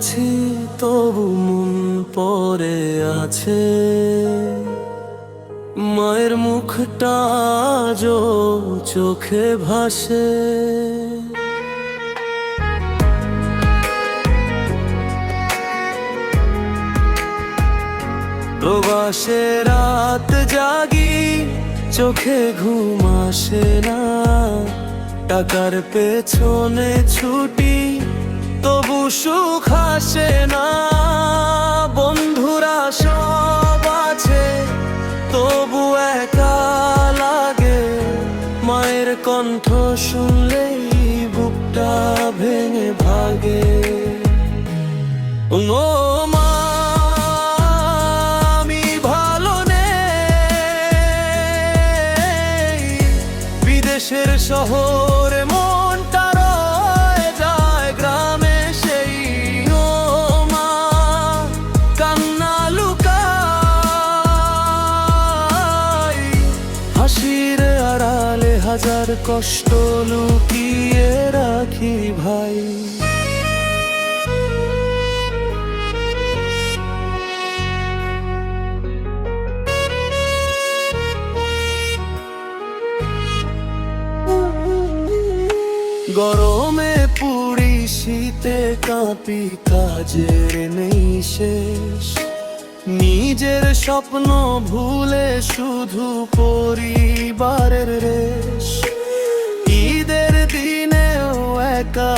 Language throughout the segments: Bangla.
গেছি তবু মন পড়ে আছে, মায়ের মুখটা আজও চোখে ভাসে। প্রবাসে রাত জাগি, চোখে ঘুম আসে না, টাকার পেছনে ছুটি তবু সুখ আসে না। বন্ধুরা সব আছে তবু একা লাগে, মায়ের কণ্ঠ শুনলেই বুকটা ভেঙে ভাগে। ও মা, আমি ভালো নেই, বিদেশের শহরে মনটা রয়ে যায় গ্রামে সেই। ও মা, কান্না লুকাই, হাসির আড়ালে হাজার কষ্ট লুকিয়ে রাখি ভাই। গরমে পুড়ি, শীতে কাঁপি, কাজের নেই শেষ, নিজের স্বপ্ন ভুলে শুধু পরিবারের রেশ। ঈদের দিনেও একা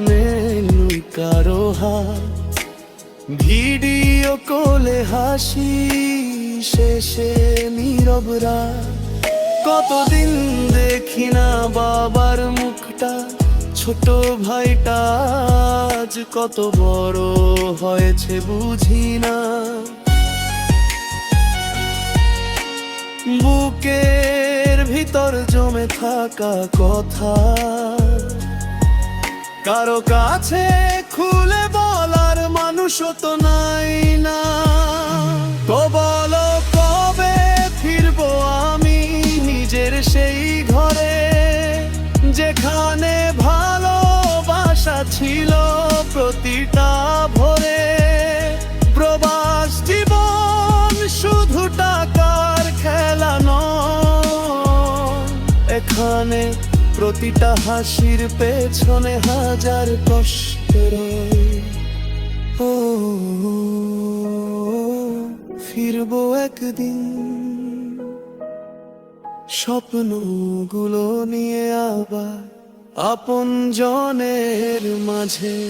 নেই কারো হাত, ভিডিও কলে হাসি, শেষে নীরব রাত। কতদিন দেখি না বাবার মুখটা, ছোট ভাইটা আজ কত বড় হয়েছে বুঝি না। বুকের ভিতর জমে থাকা কথা কারো কাছে খুলে বলার মানুষও তো নাই না। তো বলো কবে ফিরবো আমি নিজের সেই ঘরে, যেখানে ভালোবাসা ছিল প্রতিটা ভোরে। প্রবাস জীবন শুধু টাকার খেলা নয়, এখানে প্রতিটা হাসির পেছনে হাজার কষ্ট রয়। ও ফিরবো একদিন স্বপ্নগুলো নিয়ে আবার আপনজনের মাঝে।